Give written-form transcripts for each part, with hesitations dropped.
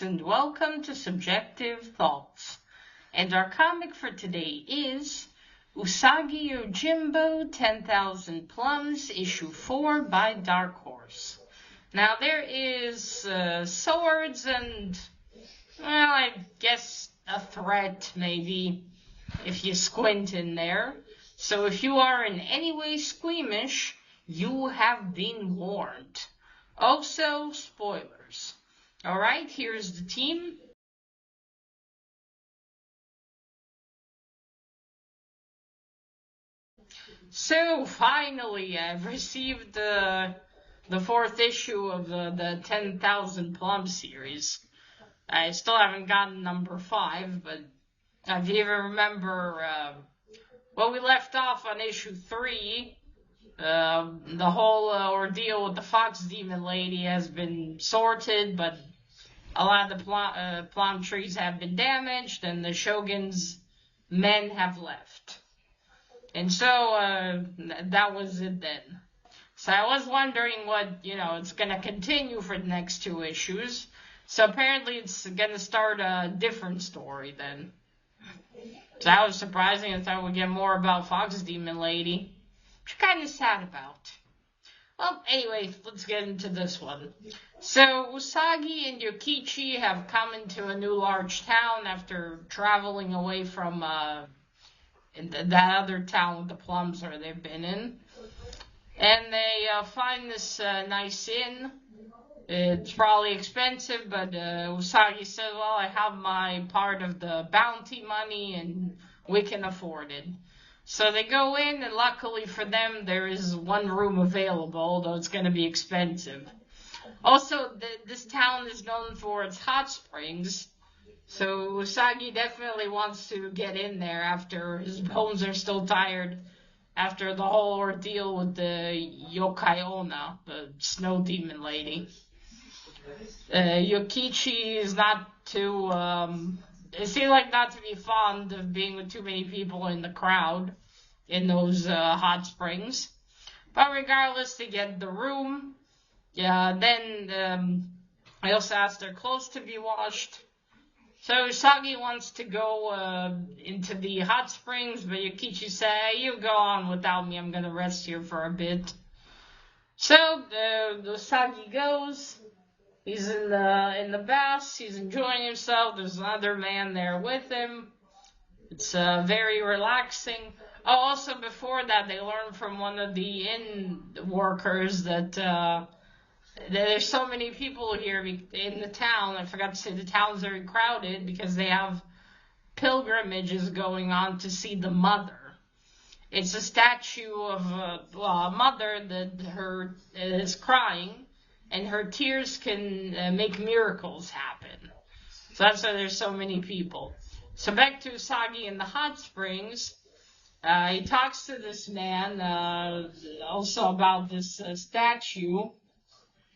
and welcome to Subjective Thoughts. And our comic for today is Usagi Yojimbo 10,000 Plums, issue 4 by Dark Horse. Now there is swords and, well, I guess a threat maybe, if you squint in there. So if you are in any way squeamish, you have been warned. Also, spoilers. Alright, here's the team. So, finally, I've received the fourth issue of the 10,000 Plum series. I still haven't gotten number 5, but if you even remember, we left off on issue 3, the whole ordeal with the Fox Demon Lady has been sorted, but a lot of the plum trees have been damaged, and the Shogun's men have left. And so, that was it then. So I was wondering what, it's gonna continue for the next 2 issues. So apparently it's gonna start a different story then. So that was surprising. I thought we'd get more about Fox Demon Lady, which I'm kinda sad about. Well, anyway, let's get into this one. So, Usagi and Yokichi have come into a new large town after traveling away from that other town with the plums where they've been in. And they find this nice inn. It's probably expensive, but Usagi said, well, I have my part of the bounty money and we can afford it. So they go in, and luckily for them, there is one room available, although it's going to be expensive. Also, this town is known for its hot springs, so Usagi definitely wants to get in there after his bones are still tired after the whole ordeal with the Yokai Onna, the snow demon lady. Yokichi is not too, it seemed like not to be fond of being with too many people in the crowd in those hot springs. But regardless, they get the room. Then I also asked their clothes to be washed. So Usagi wants to go into the hot springs, but Yokichi said, hey, you go on without me, I'm going to rest here for a bit. So Usagi goes. He's in the baths. He's enjoying himself. There's another man there with him. It's very relaxing. Oh, also before that, they learned from one of the inn workers that there's so many people here in the town. I forgot to say the town's very crowded because they have pilgrimages going on to see the mother. It's a statue of a mother that is crying. And her tears can make miracles happen. So that's why there's so many people. So back to Usagi in the hot springs. He talks to this man also about this statue.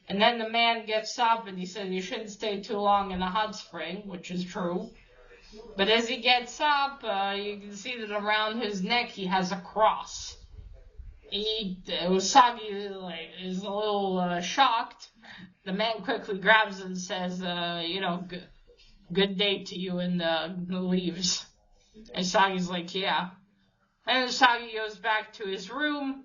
And then the man gets up and he says you shouldn't stay too long in a hot spring, which is true. But as he gets up, you can see that around his neck he has a cross. Usagi is a little shocked. The man quickly grabs it and says, good day to you, and leaves. And Usagi's like, yeah. And Usagi goes back to his room.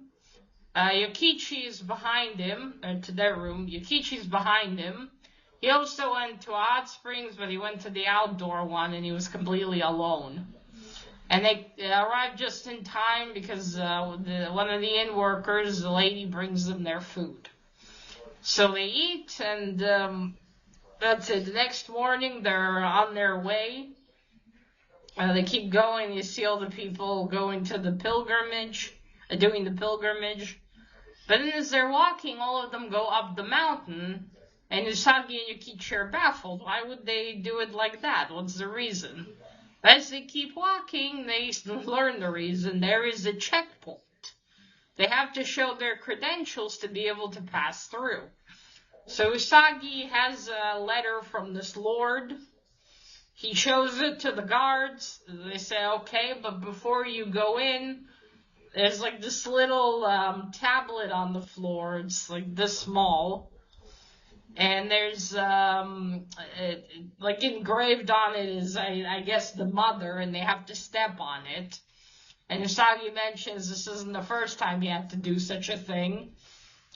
Yokichi is behind him, to their room. Yokichi's behind him. He also went to hot springs, but he went to the outdoor one, and he was completely alone. And they arrived just in time because one of the inn workers, the lady, brings them their food. So they eat, and that's it. The next morning, they're on their way. They keep going. You see all the people going to the pilgrimage, doing the pilgrimage. But then as they're walking, all of them go up the mountain, and Usagi and Yokichi are baffled. Why would they do it like that? What's the reason? As they keep walking, they learn the reason. There is a checkpoint. They have to show their credentials to be able to pass through. So Usagi has a letter from this lord. He shows it to the guards. They say, okay, but before you go in, there's like this little tablet on the floor. It's like this small. And there's, like engraved on it is, I guess, the mother, and they have to step on it. And Usagi mentions this isn't the first time he had to do such a thing,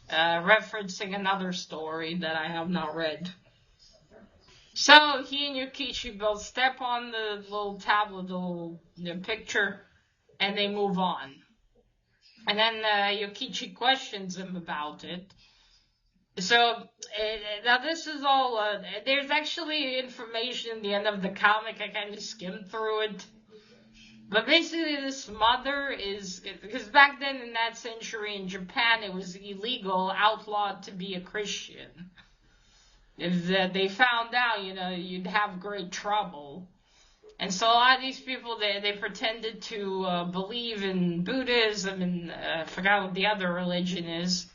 referencing another story that I have not read. So he and Yukichi both step on the little tablet, the little picture, and they move on. And then Yukichi questions him about it. So, now this is all, there's actually information in the end of the comic. I kind of skimmed through it. But basically this mother is, because back then in that century in Japan, it was illegal, outlawed to be a Christian. If they found out, you'd have great trouble. And so a lot of these people, they pretended to believe in Buddhism and I forgot what the other religion is.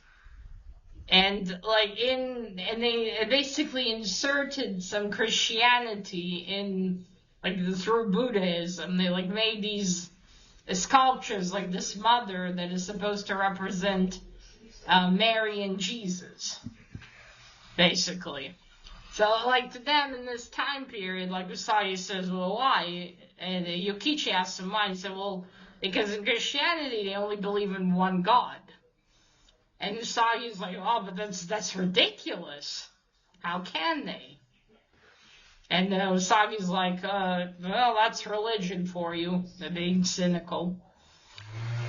And they basically inserted some Christianity in, through Buddhism. They made these sculptures, like this mother that is supposed to represent Mary and Jesus, basically. So, to them in this time period, Usagi says, well, why? And Yukichi asks him why. He said, well, because in Christianity they only believe in one God. And Usagi's like, oh, but that's ridiculous. How can they? And Usagi's like, well, that's religion for you. They're being cynical.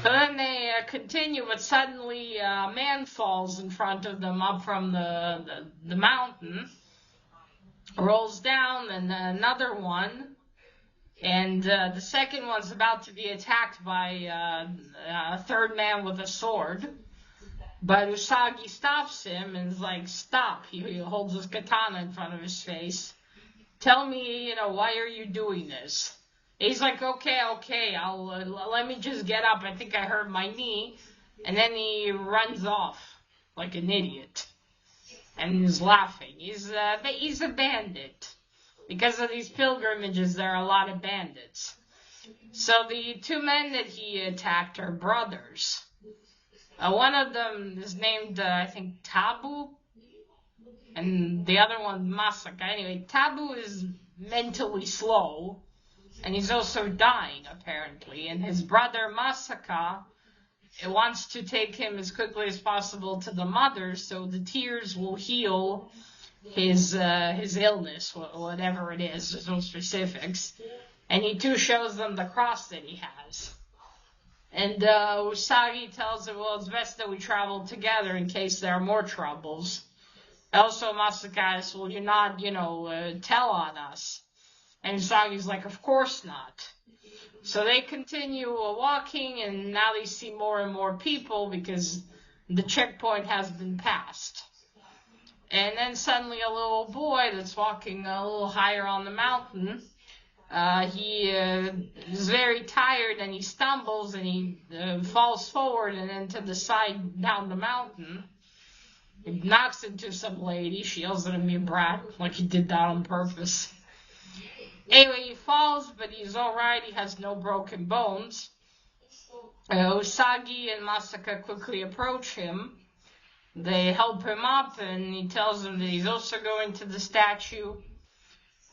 But then they continue, but suddenly a man falls in front of them up from the mountain, rolls down, and another one. And the second one's about to be attacked by a third man with a sword. But Usagi stops him and is like, stop. He holds his katana in front of his face. Tell me, why are you doing this? He's like, okay, I'll let me just get up. I think I hurt my knee. And then he runs off like an idiot. And he's laughing. He's a bandit. Because of these pilgrimages, there are a lot of bandits. So the two men that he attacked are brothers. One of them is named, I think, Tabu, and the other one, Masaka. Anyway, Tabu is mentally slow, and he's also dying, apparently. And his brother, Masaka, wants to take him as quickly as possible to the mother, so the tears will heal his illness, whatever it is. There's no specifics. And he, too, shows them the cross that he has. And Usagi tells him, well, it's best that we travel together in case there are more troubles. Also, Masaka asks, will you not, tell on us? And Usagi's like, of course not. So they continue walking, and now they see more and more people because the checkpoint has been passed. And then suddenly a little boy that's walking a little higher on the mountain, he is very tired, and he stumbles, and he falls forward and then to the side down the mountain. He knocks into some lady. She yells at him, you brat, like he did that on purpose. Anyway, he falls, but he's alright. He has no broken bones. Usagi and Masaka quickly approach him. They help him up, and he tells them that he's also going to the statue,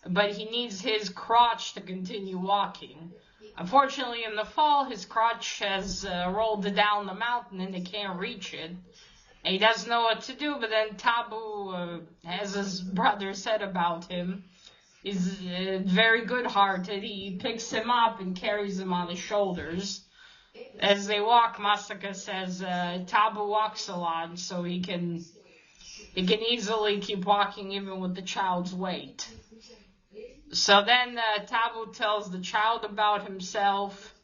but he needs his crotch to continue walking. Unfortunately, in the fall, his crotch has rolled down the mountain and they can't reach it. And he doesn't know what to do, but then Tabu, as his brother said about him, is very good-hearted. He picks him up and carries him on his shoulders. As they walk, Masaka says Tabu walks a lot, so he can easily keep walking even with the child's weight. So then Tabu tells the child about himself,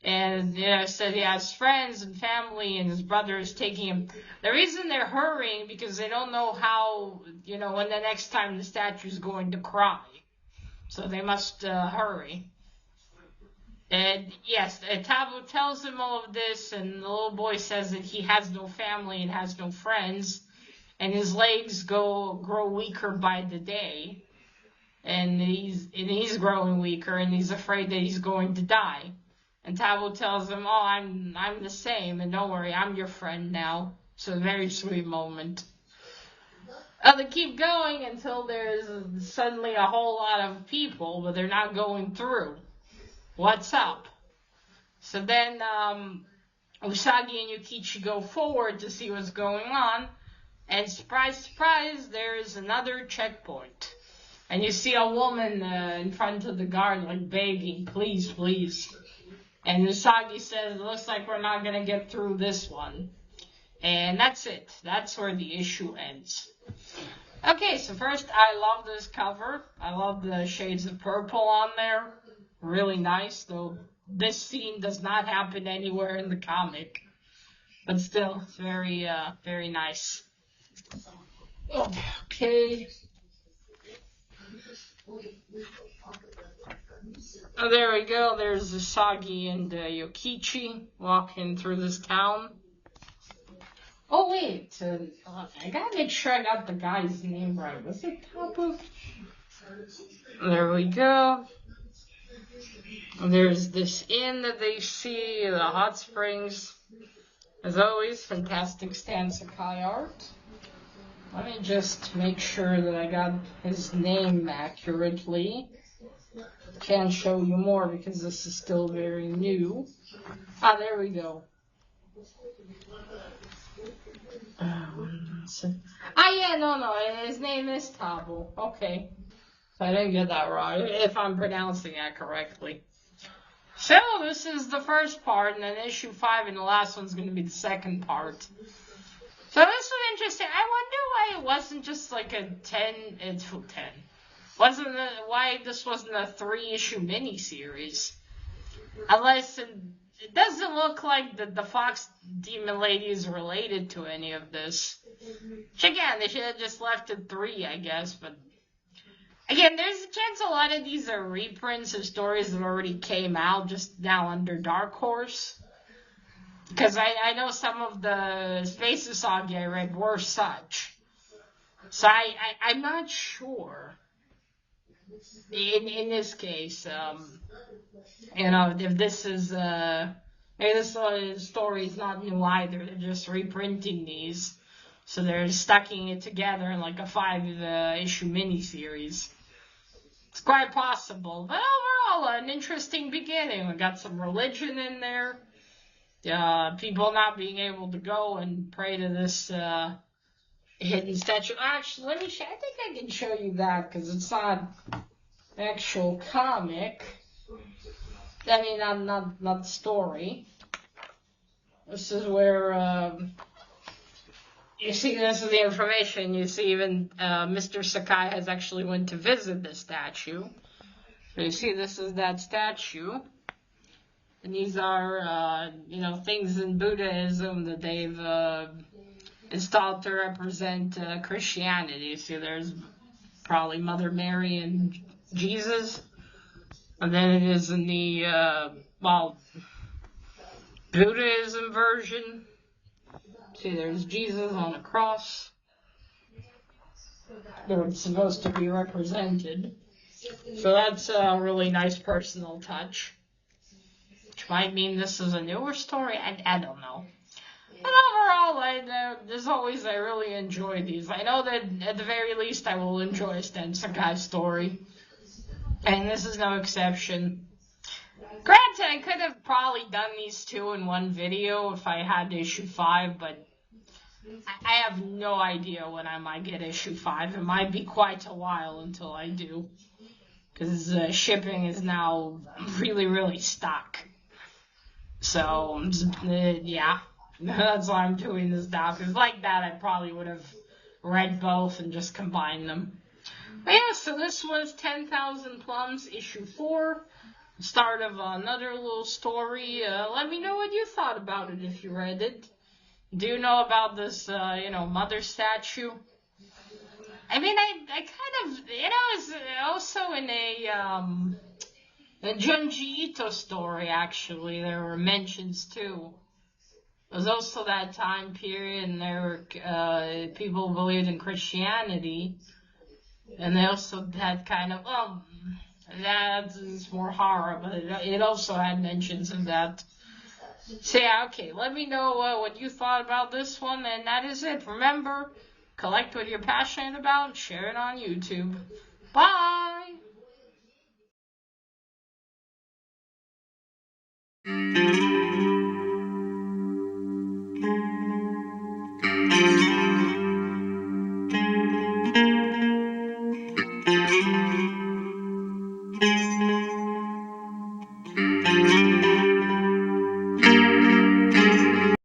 and said he has friends and family, and his brother is taking him. The reason they're hurrying because they don't know how, when the next time the statue is going to cry. So they must hurry. And yes, Tabu tells him all of this, and the little boy says that he has no family and has no friends, and his legs grow weaker by the day. And he's growing weaker, and he's afraid that he's going to die. And Tabu tells him, oh, I'm the same, and don't worry, I'm your friend now. So a very sweet moment. They keep going until there's suddenly a whole lot of people, but they're not going through. What's up? So then Usagi and Yukichi go forward to see what's going on, and surprise, surprise, there's another checkpoint. And you see a woman in front of the guard, like, begging, please, please. And Usagi says, it looks like we're not going to get through this one. And that's it. That's where the issue ends. Okay, so first, I love this cover. I love the shades of purple on there. Really nice, though this scene does not happen anywhere in the comic. But still, it's very, very nice. Okay. Oh, there we go. There's Usagi and Yukichi walking through this town. Oh, wait. I gotta make sure I got the guy's name right. Was it Tabu? There we go. There's this inn that they see, the hot springs. As always, fantastic Stan Sakai art. Let me just make sure that I got his name accurately. Can't show you more because this is still very new. Ah, there we go. No, his name is Tabo. Okay. So I didn't get that wrong, if I'm pronouncing that correctly. So, this is the first part, and then issue 5, and the last one's going to be the second part. So this was interesting. I wonder why it wasn't just like a 10. Why this wasn't a 3-issue miniseries. Unless it doesn't look like the Fox Demon Lady is related to any of this. Which again, they should have just left it 3, I guess, but again, there's a chance a lot of these are reprints of stories that already came out, just now under Dark Horse. Because I know some of the Space Usagi I read were such. So I'm not sure. In this case, if this is, maybe this story is not new either. They're just reprinting these. So they're stacking it together in like a 5-issue miniseries. It's quite possible. But overall, an interesting beginning. We got some religion in there. People not being able to go and pray to this hidden statue. Actually, let me show. I think I can show you that because it's not an actual comic. I mean, not the story. This is where you see. This is the information. You see, even Mr. Sakai has actually went to visit the statue. So you see, this is that statue. And these are, things in Buddhism that they've installed to represent Christianity. See, there's probably Mother Mary and Jesus. And then it is in the, Buddhism version. See, there's Jesus on a cross. Where it's supposed to be represented. So that's a really nice personal touch. Which might mean this is a newer story. I don't know. But overall, as always, I really enjoy these. I know that at the very least I will enjoy a Stan Sakai story. And this is no exception. Granted, I could have probably done these 2 in one video if I had issue 5, but I have no idea when I might get issue 5. It might be quite a while until I do. Because shipping is now really, really stuck. So, yeah, that's why I'm doing this now. Because like that, I probably would have read both and just combined them. But yeah, so this was 10,000 Plums, issue 4. Start of another little story. Let me know what you thought about it if you read it. Do you know about this, mother statue? I mean, I kind of, it's also in a Junji Ito story, actually, there were mentions too. It was also that time period, and there were people who believed in Christianity, and they also had kind of, that's more horror, but it also had mentions of that. So yeah, okay, let me know what you thought about this one, and that is it. Remember, collect what you're passionate about, share it on YouTube. Bye!